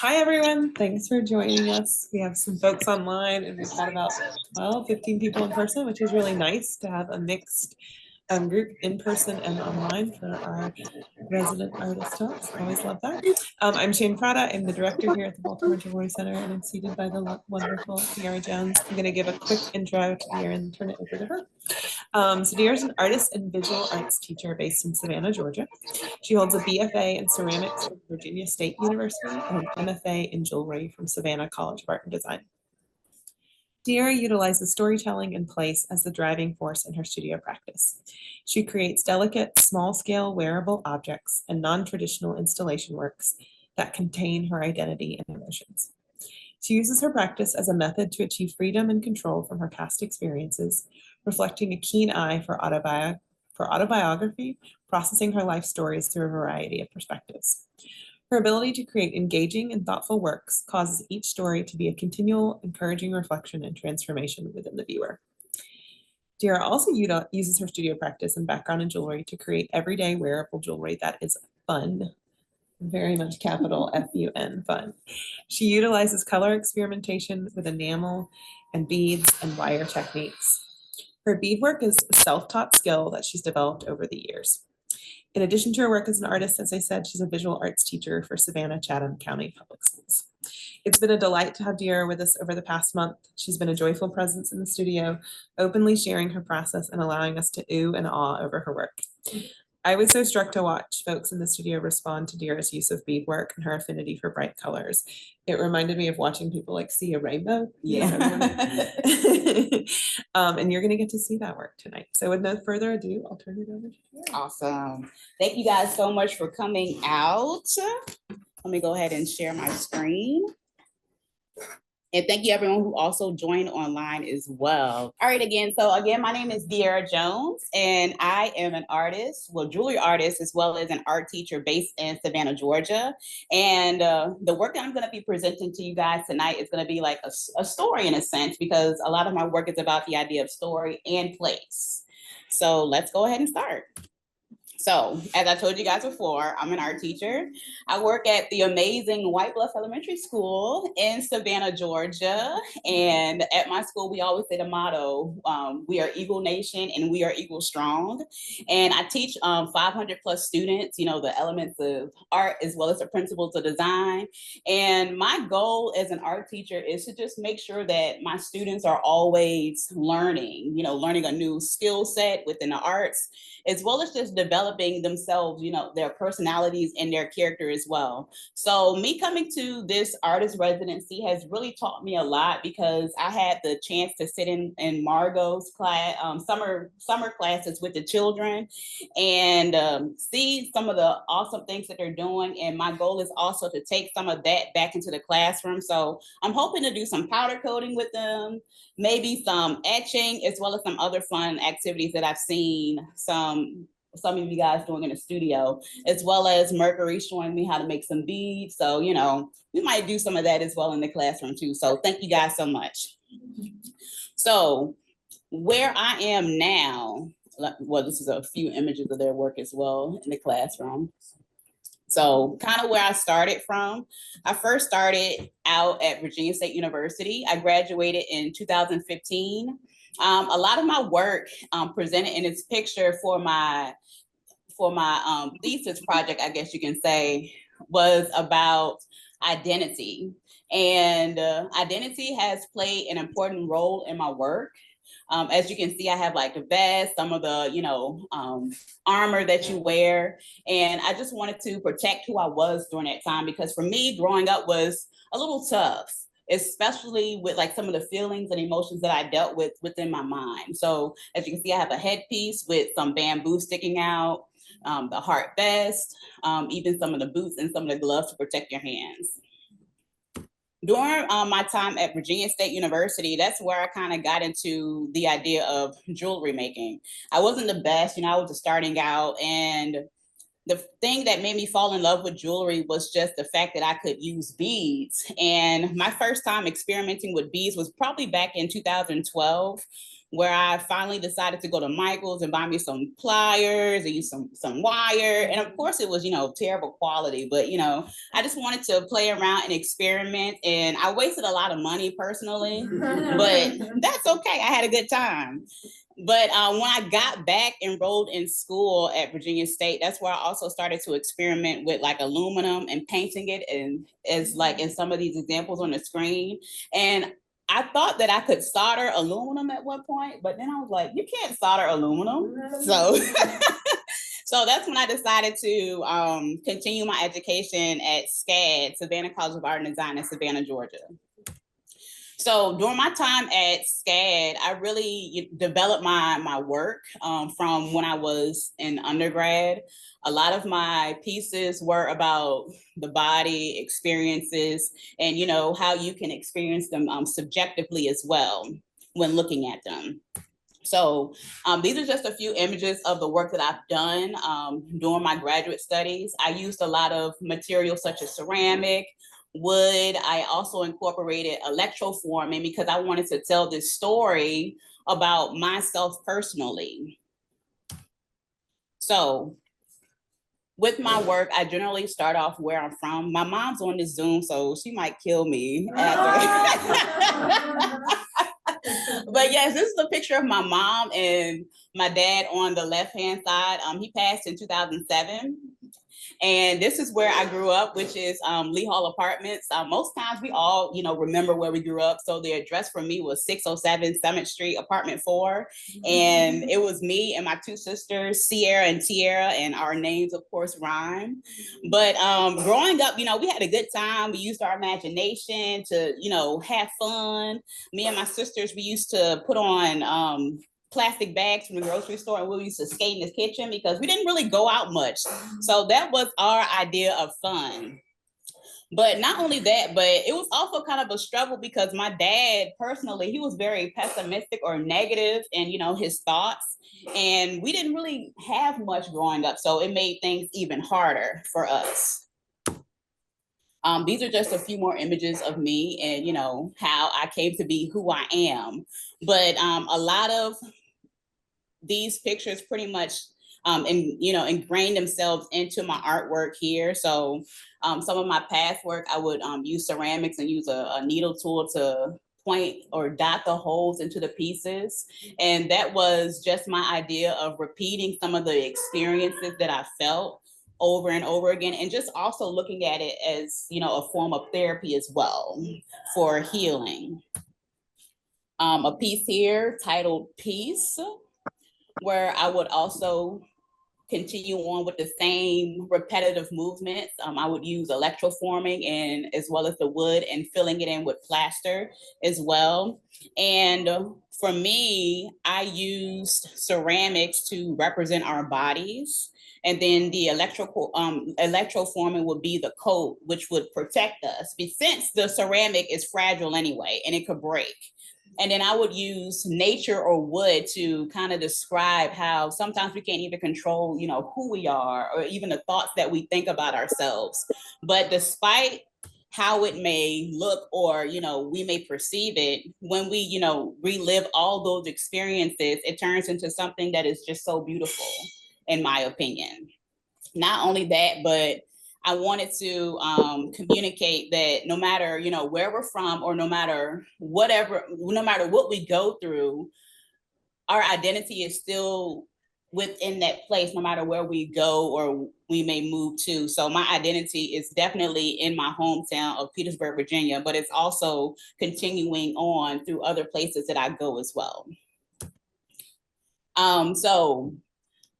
Hi, everyone. Thanks for joining us. We have some folks online and we've got about 12, 15 people in person, which is really nice to have a mixed group in person and online for our resident artist talks. Always love that. I'm Shane Prada. I'm the director here at the Baltimore Jewelry Center, and I'm seated by the wonderful Dierra Jones. I'm going to give a quick intro to Dierra and turn it over to her. So Dierra is an artist and visual arts teacher based in Savannah, Georgia. She holds a BFA in ceramics from Virginia State University and an MFA in jewelry from Savannah College of Art and Design. Dierra utilizes storytelling and place as the driving force in her studio practice. She creates delicate, small-scale wearable objects and non-traditional installation works that contain her identity and emotions. She uses her practice as a method to achieve freedom and control from her past experiences, reflecting a keen eye for autobiography, processing her life stories through a variety of perspectives. Her ability to create engaging and thoughtful works causes each story to be a continual, encouraging reflection and transformation within the viewer. Dierra also uses her studio practice and background in jewelry to create everyday wearable jewelry that is fun, very much capital F-U-N, fun. She utilizes color experimentation with enamel and beads and wire techniques. Her beadwork is a self-taught skill that she's developed over the years. In addition to her work as an artist, as I said, she's a visual arts teacher for Savannah Chatham County Public Schools. It's been a delight to have Dierra with us over the past month. She's been a joyful presence in the studio, openly sharing her process and allowing us to ooh and awe over her work. I was so struck to watch folks in the studio respond to Dierra's use of beadwork and her affinity for bright colors. It reminded me of watching people like see a rainbow. Yeah. And you're going to get to see that work tonight. So with no further ado, I'll turn it over to Dierra. Awesome. Thank you guys so much for coming out. Let me go ahead and share my screen. And thank you everyone who also joined online as well. All right, so my name is Dierra Jones, and I am an artist, jewelry artist, as well as an art teacher based in Savannah, Georgia. And the work that I'm gonna be presenting to you guys tonight is gonna be like a story in a sense, because a lot of my work is about the idea of story and place. So let's go ahead and start. So, as I told you guys before, I'm an art teacher. I work at the amazing White Bluff Elementary School in Savannah, Georgia. And at my school, we always say the motto, we are Eagle Nation and we are Eagle Strong. And I teach 500 plus students, the elements of art as well as the principles of design. And my goal as an art teacher is to just make sure that my students are always learning, learning a new skill set within the arts, as well as just developing themselves, their personalities and their character as well. So me coming to this artist residency has really taught me a lot, because I had the chance to sit in Margot's class, summer classes with the children, and see some of the awesome things that they're doing. And my goal is also to take some of that back into the classroom. So I'm hoping to do some powder coating with them, maybe some etching, as well as some other fun activities that I've seen some of you guys doing in the studio, as well as Mercury showing me how to make some beads. So, we might do some of that as well in the classroom too. So thank you guys so much. So where I am now, well, this is a few images of their work as well in the classroom. So kind of where I started from, I first started out at Virginia State University. I graduated in 2015. A lot of my work presented in this picture for my thesis project, I guess you can say, was about identity. And identity has played an important role in my work. As you can see, I have like the vest, some of the, armor that you wear. And I just wanted to protect who I was during that time, because for me, growing up was a little tough, especially with like some of the feelings and emotions that I dealt with within my mind. So as you can see, I have a headpiece with some bamboo sticking out, the heart vest, even some of the boots and some of the gloves to protect your hands. During my time at Virginia State University, that's where I kind of got into the idea of jewelry making. I wasn't the best, I was just starting out, and the thing that made me fall in love with jewelry was just the fact that I could use beads. And my first time experimenting with beads was probably back in 2012. where I finally decided to go to Michael's and buy me some pliers and use some wire. And of course it was, terrible quality, but I just wanted to play around and experiment. And I wasted a lot of money personally, but that's okay. I had a good time. But when I got back enrolled in school at Virginia State, that's where I also started to experiment with like aluminum and painting it, and as like in some of these examples on the screen. And I thought that I could solder aluminum at one point, but then I was like, you can't solder aluminum. So, so that's when I decided to continue my education at SCAD, Savannah College of Art and Design in Savannah, Georgia. So during my time at SCAD, I really developed my work from when I was in undergrad. A lot of my pieces were about the body experiences and, how you can experience them subjectively as well when looking at them. So these are just a few images of the work that I've done during my graduate studies. I used a lot of materials such as ceramic, wood. I also incorporated electroforming because I wanted to tell this story about myself personally. So with my work, I generally start off where I'm from. My mom's on this Zoom, so she might kill me after. But yes, this is a picture of my mom and my dad on the left-hand side. He passed in 2007. And this is where I grew up, which is Lee Hall Apartments. Most times we all, remember where we grew up. So the address for me was 607 Summit Street, apartment 4. And it was me and my two sisters, Sierra and Tierra, and our names, of course, rhyme. But growing up, we had a good time. We used our imagination to, have fun. Me and my sisters, we used to put on plastic bags from the grocery store, and we used to skate in the kitchen because we didn't really go out much. So that was our idea of fun. But not only that, but it was also kind of a struggle because my dad personally, he was very pessimistic or negative in, his thoughts. And we didn't really have much growing up. So it made things even harder for us. These are just a few more images of me and, how I came to be who I am. But a lot of these pictures pretty much ingrained themselves into my artwork here. So some of my past work, I would use ceramics and use a needle tool to point or dot the holes into the pieces. And that was just my idea of repeating some of the experiences that I felt over and over again, and just also looking at it as, a form of therapy as well for healing. A piece here titled Peace, where I would also continue on with the same repetitive movements. I would use electroforming and as well as the wood and filling it in with plaster as well. And for me, I used ceramics to represent our bodies. And then the electroforming would be the coat, which would protect us, since the ceramic is fragile anyway, and it could break. And then I would use nature or wood to kind of describe how sometimes we can't even control, who we are or even the thoughts that we think about ourselves. But despite how it may look or, we may perceive it, when we, relive all those experiences, it turns into something that is just so beautiful, in my opinion. Not only that, but I wanted to communicate that no matter, where we're from or no matter what we go through, our identity is still within that place, no matter where we go or we may move to. So my identity is definitely in my hometown of Petersburg, Virginia, but it's also continuing on through other places that I go as well. So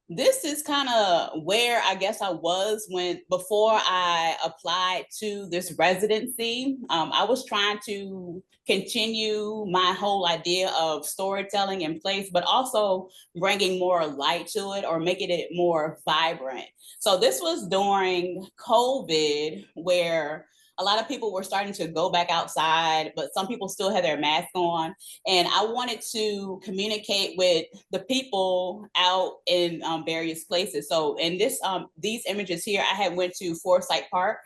this is kind of where I guess I was before I applied to this residency. I was trying to continue my whole idea of storytelling in place, but also bringing more light to it or making it more vibrant. So this was during COVID, where a lot of people were starting to go back outside, but some people still had their mask on. And I wanted to communicate with the people out in various places. So in these images here, I had went to Forsyth Park,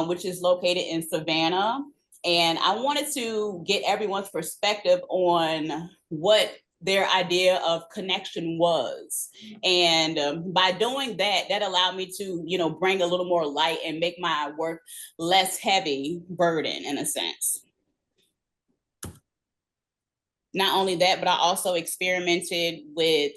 which is located in Savannah. And I wanted to get everyone's perspective on what their idea of connection was. And by doing that, that allowed me to, you know, bring a little more light and make my work less heavy burden in a sense. Not only that, but I also experimented with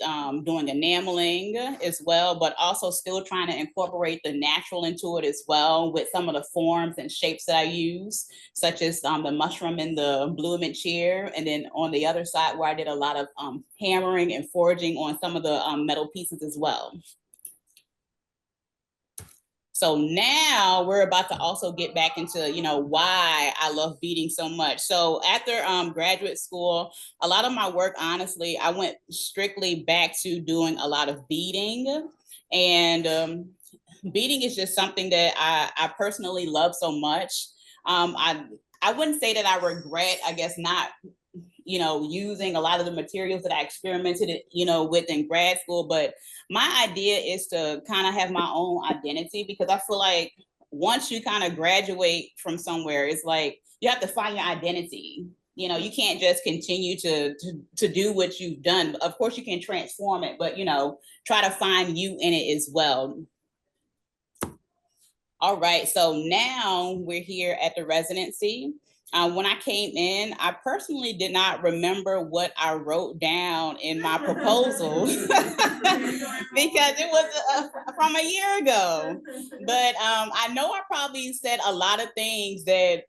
doing enameling as well, but also still trying to incorporate the natural into it as well with some of the forms and shapes that I use, such as the mushroom in the blue chair. And then on the other side where I did a lot of hammering and forging on some of the metal pieces as well. So now we're about to also get back into, you know, why I love beading so much. So after graduate school, a lot of my work, honestly, I went strictly back to doing a lot of beading. And beading is just something that I personally love so much. I wouldn't say that I regret, I guess, not, you know, using a lot of the materials that I experimented, you know, with in grad school. But my idea is to kind of have my own identity, because I feel like once you kind of graduate from somewhere, it's like you have to find your identity. You know, you can't just continue to do what you've done. Of course, you can transform it, but, you know, try to find you in it as well. All right, so now we're here at the residency. When I came in, I personally did not remember what I wrote down in my proposal because it was from a year ago. But I know I probably said a lot of things that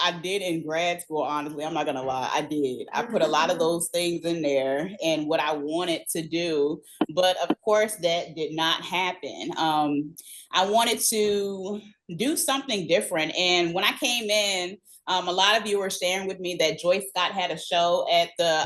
I did in grad school, honestly. I'm not gonna lie, I did. I put a lot of those things in there and what I wanted to do, but of course that did not happen. I wanted to do something different. And when I came in, a lot of you were sharing with me that Joyce Scott had a show at the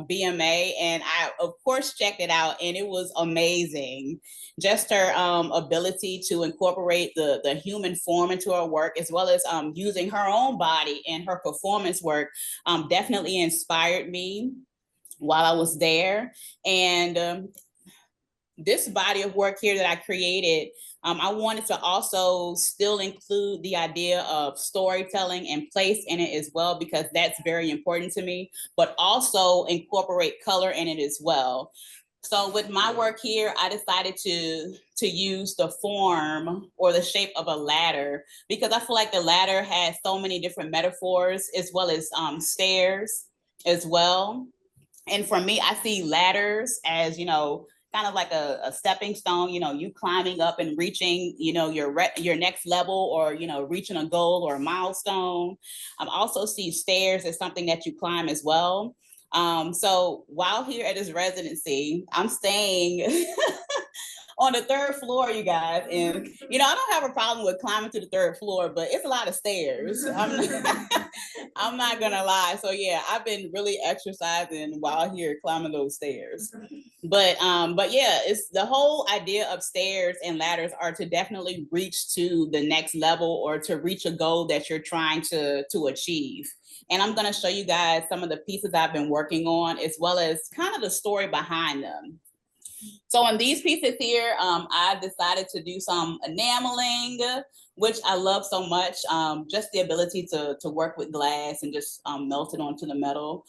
BMA, and I, of course, checked it out, and it was amazing. Just her ability to incorporate the human form into her work, as well as using her own body in her performance work, definitely inspired me while I was there. And this body of work here that I created, I wanted to also still include the idea of storytelling and place in it as well, because that's very important to me, but also incorporate color in it as well. So with my work here, I decided to use the form or the shape of a ladder, because I feel like the ladder has so many different metaphors, as well as stairs as well. And for me, I see ladders as, you know, kind of like a stepping stone, you know, you climbing up and reaching, you know, your next level, or, you know, reaching a goal or a milestone. I also see stairs as something that you climb as well. So while here at this residency, I'm staying on the third floor, you guys. And, you know, I don't have a problem with climbing to the third floor, but it's a lot of stairs. I'm not gonna lie. So yeah, I've been really exercising while here climbing those stairs. But yeah, it's the whole idea of stairs and ladders are to definitely reach to the next level, or to reach a goal that you're trying to achieve. And I'm gonna show you guys some of the pieces I've been working on, as well as kind of the story behind them. So on these pieces here, I decided to do some enameling, which I love so much. Just the ability to work with glass and just melt it onto the metal.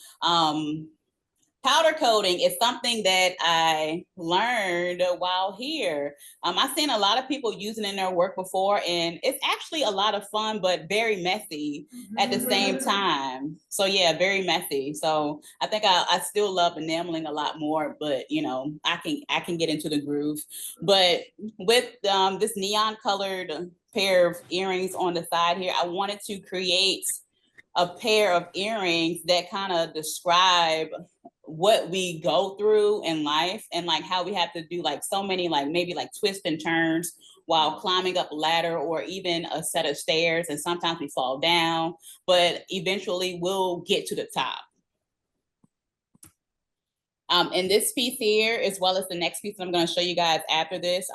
Powder coating is something that I learned while here. I've seen a lot of people using it in their work before, and it's actually a lot of fun, but very messy at the same time. So yeah, very messy. So I think I still love enameling a lot more, but you know, I can get into the groove. But with this neon colored pair of earrings on the side here, I wanted to create a pair of earrings that kind of describe what we go through in life, and like how we have to do like so many like maybe like twists and turns while climbing up a ladder, or even a set of stairs, and sometimes we fall down, but eventually we'll get to the top. And this piece here, as well as the next piece that I'm going to show you guys after this,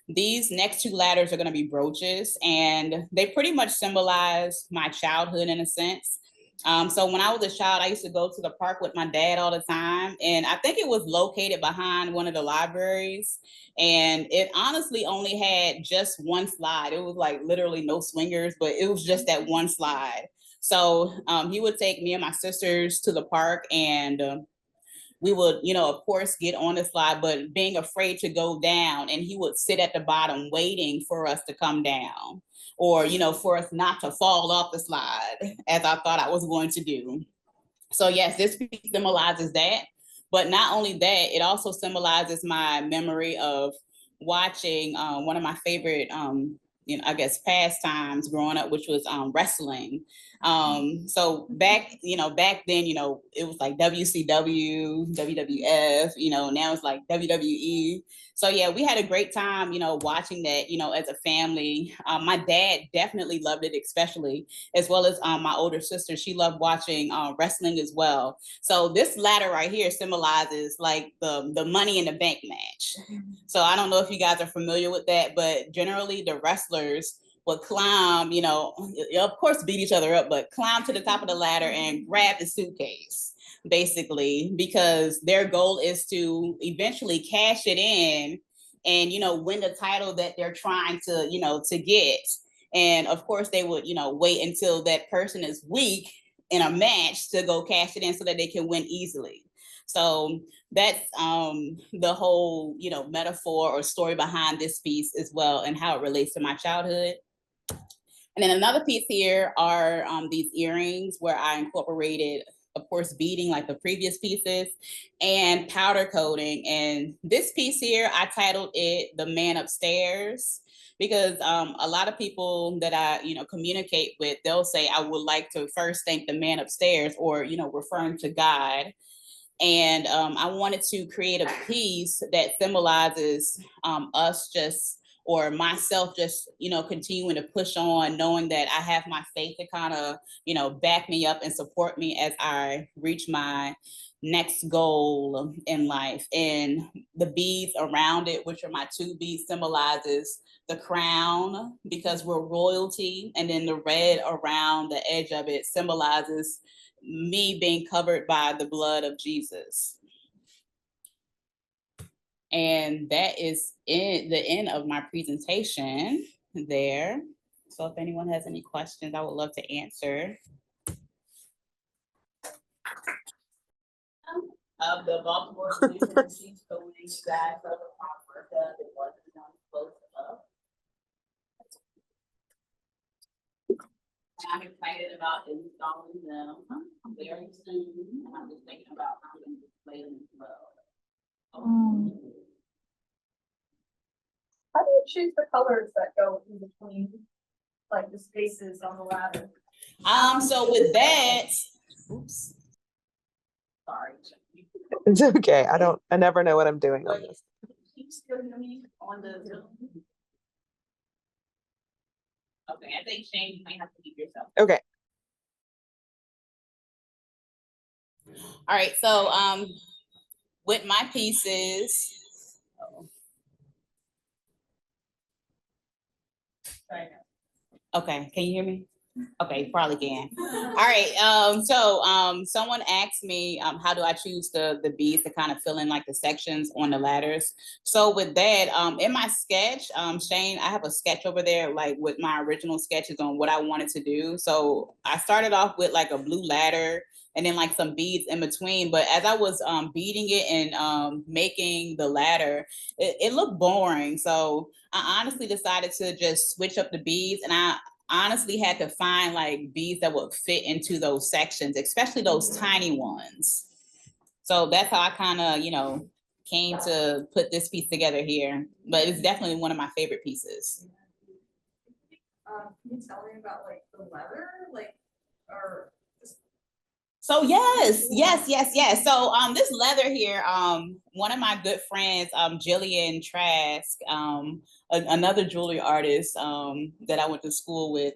these next two ladders are going to be brooches, and they pretty much symbolize my childhood in a sense. So when I was a child, I used to go to the park with my dad all the time, and I think it was located behind one of the libraries, and it honestly only had just one slide. It was like literally no swingers, but it was just that one slide. So he would take me and my sisters to the park, and we would, you know, of course, get on the slide, but being afraid to go down, and he would sit at the bottom waiting for us to come down, or, you know, for us not to fall off the slide as I thought I was going to do. So yes, this piece symbolizes that. But not only that, it also symbolizes my memory of watching one of my favorite, you know, I guess pastimes growing up, which was wrestling. So back, you know, back then, you know, it was like WCW, WWF, you know, now it's like WWE. So yeah, we had a great time, you know, watching that, you know, as a family. My dad definitely loved it, especially, as well as my older sister. She loved watching wrestling as well. So this ladder right here symbolizes like the money in the bank match. So I don't know if you guys are familiar with that, but generally the wrestlers would climb, you know, of course beat each other up, but climb to the top of the ladder and grab the suitcase, basically, because their goal is to eventually cash it in and, you know, win the title that they're trying to, you know, to get. And of course they would, you know, wait until that person is weak in a match to go cash it in so that they can win easily. So that's the whole, you know, metaphor or story behind this piece as well, and how it relates to my childhood. And then another piece here are these earrings where I incorporated, of course, beading like the previous pieces and powder coating. And this piece here, I titled it The Man Upstairs, because a lot of people that I, you know, communicate with, they'll say, I would like to first thank the man upstairs, or, you know, referring to God. And I wanted to create a piece that symbolizes us just, or myself just, you know, continuing to push on, knowing that I have my faith to kind of, you know, back me up and support me as I reach my next goal in life. And the beads around it, which are my two beads, symbolizes the crown, because we're royalty. And then the red around the edge of it symbolizes me being covered by the blood of Jesus. And that is the end of my presentation there. So if anyone has any questions, I would love to answer. Of the Baltimore Jewelry Center, she's coding you guys up because it wasn't close enough. I'm excited about installing them very soon. And I'm just thinking about how I'm going to display them as well. How do you choose the colors that go in between, like the spaces on the ladder? So with that, oops, sorry. It's okay. I never know what I'm doing on this. Can you still hear me on the Zoom? Okay, I think Shane, you might have to keep yourself. Okay. All right, so with my pieces, okay, can you hear me? Okay, probably can. All right, so someone asked me how do I choose the beads to kind of fill in like the sections on the ladders. So with that, in my sketch, Shane, I have a sketch over there like with my original sketches on what I wanted to do. So I started off with like a blue ladder and then like some beads in between. But as I was beading it and making the ladder, it looked boring. So I honestly decided to just switch up the beads, and I honestly had to find like beads that would fit into those sections, especially those tiny ones. So that's how I kind of, you know, came to put this piece together here. But it's definitely one of my favorite pieces. Can you tell me about like the leather, like, or? So yes. So this leather here, one of my good friends, Jillian Trask, another jewelry artist that I went to school with,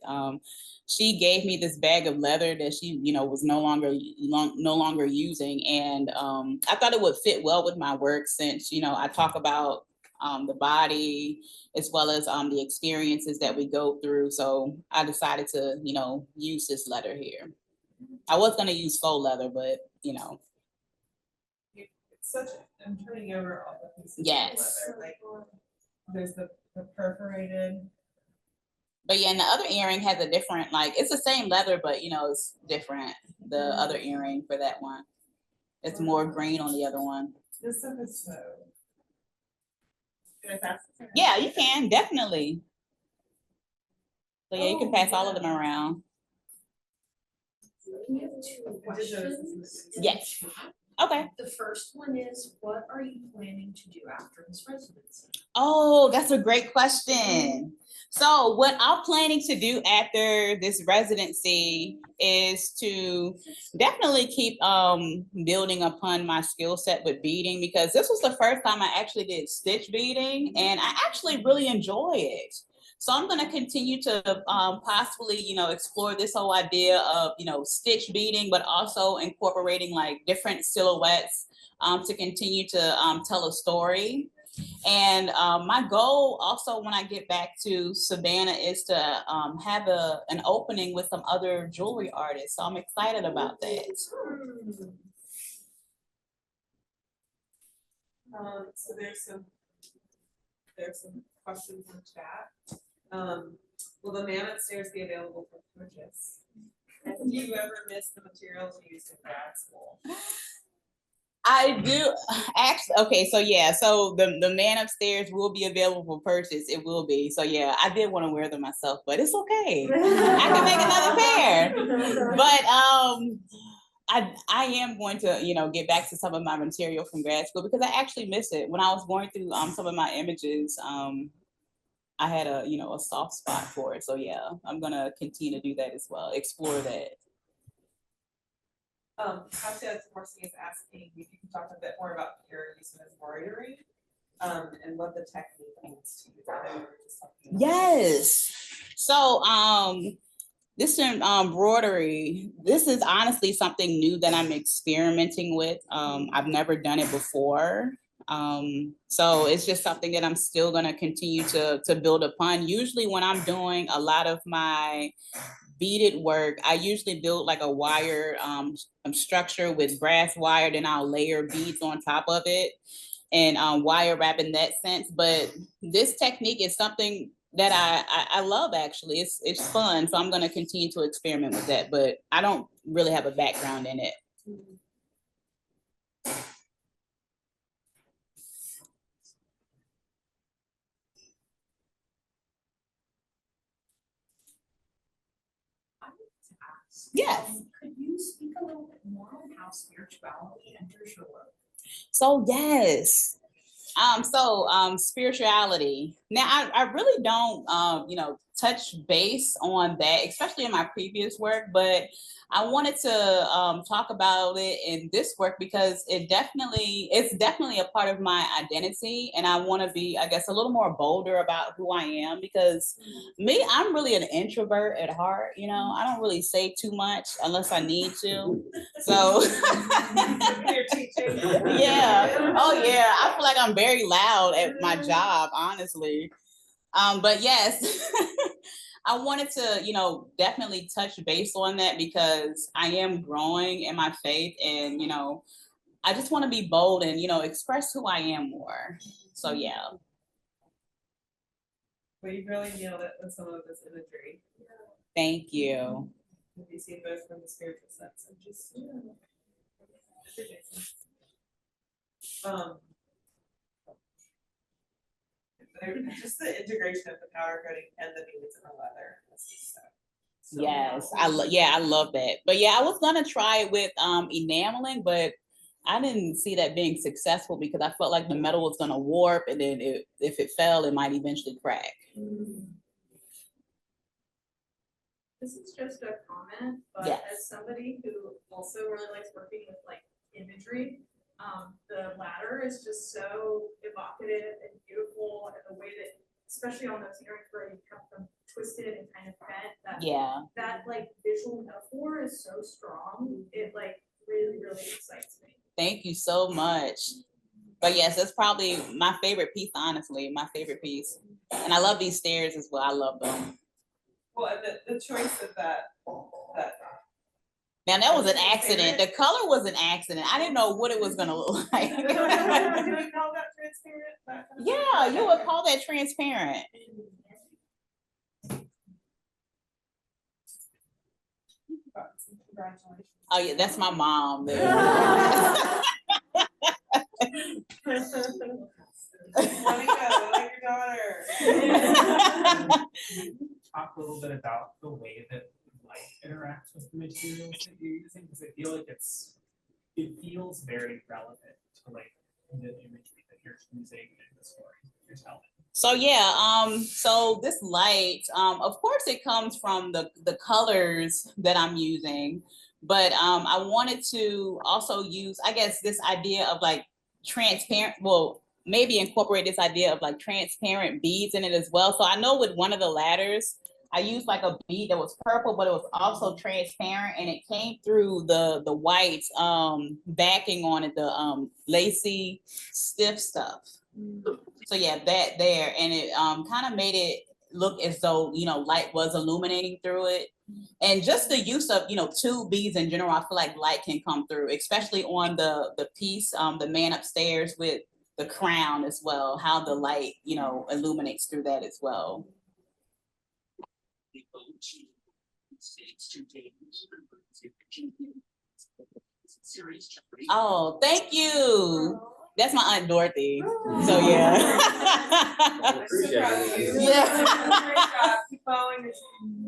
she gave me this bag of leather that she, you know, was no longer using, and I thought it would fit well with my work, since, you know, I talk about the body as well as the experiences that we go through. So I decided to, you know, use this leather here. I was going to use faux leather, but, you know. It's such, I'm turning over all the pieces yes. of leather. Like, there's the perforated. But yeah, and the other earring has a different, like, it's the same leather, but, you know, it's different. The other earring for that one It's more green on the other one. This stuff is so. Can I pass this around? Yeah, you can, definitely. So yeah, you can pass all of them around. We have two questions. Yes. Okay. The first one is, what are you planning to do after this residency? Oh, that's a great question. So what I'm planning to do after this residency is to definitely keep building upon my skill set with beading, because this was the first time I actually did stitch beading and I actually really enjoy it. So I'm going to continue to possibly, explore this whole idea of, stitch beading, but also incorporating like different silhouettes to continue to tell a story. And my goal also when I get back to Savannah is to have an opening with some other jewelry artists. So I'm excited about that. So there's some questions in the chat. Will the man upstairs be available for purchase? Have you ever missed the materials you used in grad school? I do actually. Okay, so yeah, so the man upstairs will be available for purchase. It will be. So yeah, I did want to wear them myself, but it's okay. I can make another pair. But I am going to get back to some of my material from grad school because I actually miss it. When I was going through some of my images, I had a soft spot for it. So yeah, I'm gonna continue to do that as well. Explore that. Katya Morsi is asking if you can talk a bit more about your use of embroidery and what the technique means to you. Yes. So this embroidery, this is honestly something new that I'm experimenting with. I've never done it before. So it's just something that I'm still gonna continue to build upon. Usually when I'm doing a lot of my beaded work, I usually build like a wire structure with brass wire, then I'll layer beads on top of it and wire wrap in that sense. But this technique is something that I love actually. It's fun. So I'm gonna continue to experiment with that, but I don't really have a background in it. Yes. Could you speak a little bit more on how spirituality enters your work? So yes. Spirituality. Now I really don't touch base on that, especially in my previous work, but I wanted to talk about it in this work because it's definitely a part of my identity, and I want to be, I guess, a little more bolder about who I am because I'm really an introvert at heart. I don't really say too much unless I need to. So You're teaching. Yeah. Oh yeah. I feel like I'm very loud at my job, honestly. But yes, I wanted to, definitely touch base on that because I am growing in my faith and, I just want to be bold and, express who I am more. So yeah. Well, you really nailed it with some of this imagery. Thank you. You see both from the spiritual sense and just just the integration of the powder coating and the beads and the leather. So Yes, I love that. But yeah, I was gonna try it with enameling, but I didn't see that being successful because I felt like the metal was gonna warp, and then if it fell, it might eventually crack. This is just a comment, but Yes. as somebody who also really likes working with like imagery, the ladder is just so evocative and beautiful, and the way that, especially on those earrings where you come from twisted and kind of bent, that like visual metaphor is so strong. It like really, really excites me. Thank you so much. But yes, that's probably my favorite piece, honestly, my favorite piece. And I love these stairs as well. I love them. Well, and the choice of that. Now that was an accident. The color was an accident. I didn't know what it was gonna look like. Do we call that transparent? Yeah, you would call that transparent. Congratulations. Oh yeah, that's my mom. There. Let me go, like your daughter. Talk a little bit about the way that light interacts with the materials that you're using, because I feel like it feels very relevant to like the imagery that you're using in the story you're telling. So yeah, so this light, of course it comes from the colors that I'm using, but I wanted to also use, I guess, this idea of like transparent, well, maybe incorporate this idea of like transparent beads in it as well. So I know with one of the ladders, I used like a bead that was purple, but it was also transparent, and it came through the white backing on it, the lacy stiff stuff. So yeah, that there, and it kind of made it look as though, you know, light was illuminating through it. And just the use of, you know, two beads in general, I feel like light can come through, especially on the piece, the man upstairs with the crown as well, how the light, you know, illuminates through that as well. Oh, thank you. That's my Aunt Dorothy. So yeah. I'm so proud of you. Yeah. Great job. Keep following this.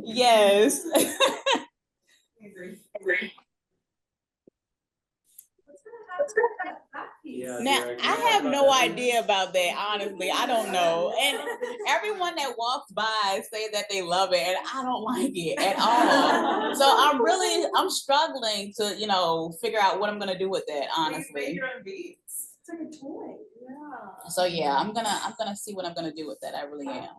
Yes. I agree. What's gonna happen with that back piece? Yeah, Now, Dierra, I can you have talk no about that? idea about that, honestly. I don't know. And everyone that walks by say that they love it, and I don't like it at all. So I'm struggling to, you know, figure out what I'm gonna do with that, Make honestly. your own beats. It's like a toy, yeah. So yeah, I'm gonna see what I'm gonna do with that. I really am.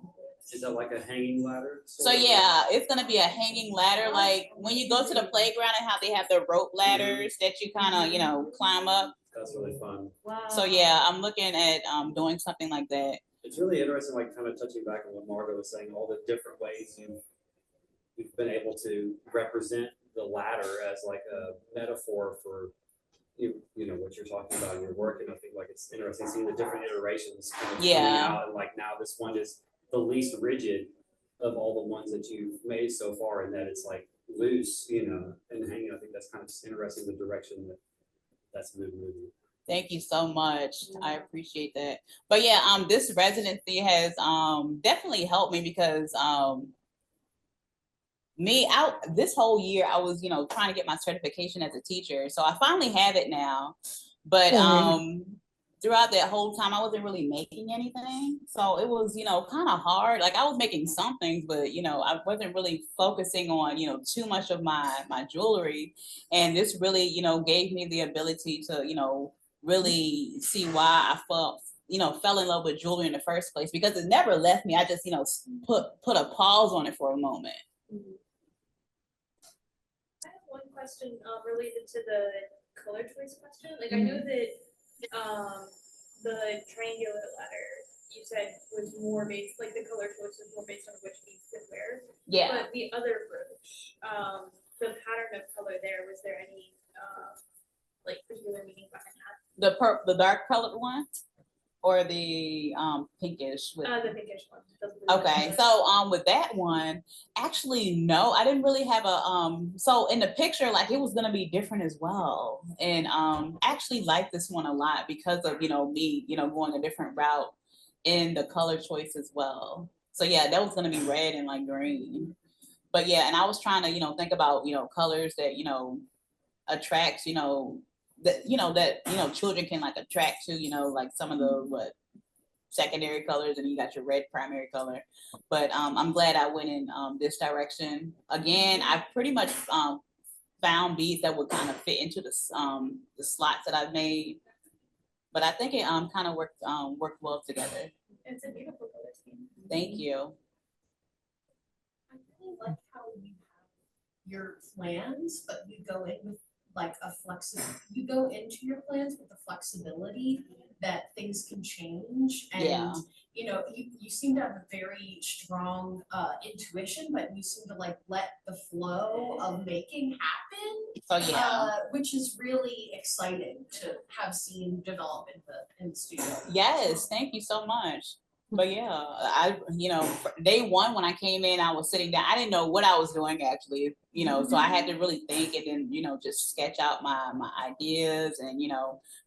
Is that like a hanging ladder? So yeah, it's gonna be a hanging ladder, like when you go to the playground and how they have the rope ladders that you kind of, you know, climb up. That's really fun. Wow. So yeah, I'm looking at doing something like that. It's really interesting, like kind of touching back on what Margo was saying, all the different ways you've been able to represent the ladder as like a metaphor for you know what you're talking about in your work. And I think like it's interesting seeing the different iterations kind of coming Yeah. out, and like now this one is the least rigid of all the ones that you've made so far, and that it's like loose, you know, and hanging. I think that's kind of just interesting, the direction that's moving. Thank you so much. I appreciate that. But yeah, this residency has definitely helped me because this whole year I was, you know, trying to get my certification as a teacher. So I finally have it now. But throughout that whole time I wasn't really making anything. So it was, you know, kind of hard. Like I was making some things, but you know, I wasn't really focusing on, you know, too much of my jewelry. And this really, you know, gave me the ability to, you know, really see why I fell in love with jewelry in the first place, because it never left me. I just, you know, put a pause on it for a moment. I have one question related to the color choice question. Like I know that the triangular ladder you said was more based, like the color choice was more based on which piece could wear. Yeah. But the other brooch, the pattern of color there, was there any like particular meaning behind that? The dark colored one, or the pinkish with The pinkish one. the blue okay, one. so with that one, actually no, I didn't really have a so in the picture, like it was gonna be different as well. And I actually like this one a lot because of, you know, me, you know, going a different route in the color choice as well. So yeah, that was gonna be red and like green. But yeah, and I was trying to, you know, think about, you know, colors that, you know, attracts, you know, that children can like attract to, you know, like some of the secondary colors, and you got your red primary color. But I'm glad I went in this direction. Again, I pretty much found beads that would kind of fit into the slots that I've made. But I think it kind of worked well together. It's a beautiful color scheme. Thank you. I really like how you have your plans, but you go in with like you go into your plans with the flexibility that things can change. And Yeah. you know, you seem to have a very strong intuition, but you seem to like let the flow of making happen. So yeah. Which is really exciting to have seen develop in the studio. Yes, thank you so much. But yeah, day one when I came in, I was sitting down. I didn't know what I was doing actually, so I had to really think and then, just sketch out my ideas and,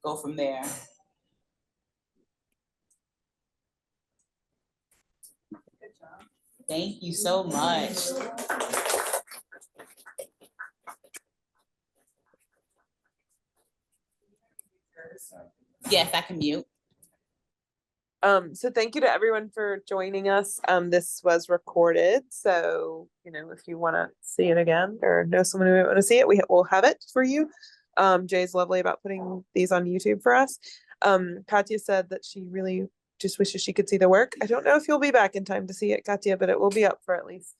go from there. Good job. Thank you so much. Yes, I can mute. So thank you to everyone for joining us. This was recorded, so if you want to see it again or know someone who might want to see it, we'll have it for you. Jay's lovely about putting these on YouTube for us. Katya said that she really just wishes she could see the work. I don't know if you'll be back in time to see it, Katya, but it will be up for at least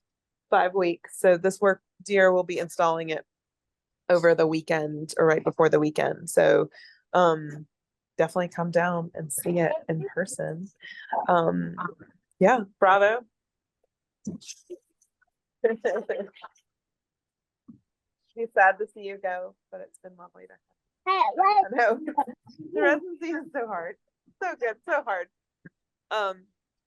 5 weeks. So this work, Dierra will be installing it over the weekend or right before the weekend. So definitely come down and see it in person. Yeah, bravo. She's sad to see you go, but it's been lovely to I know. The residency is so hard. So good, so hard.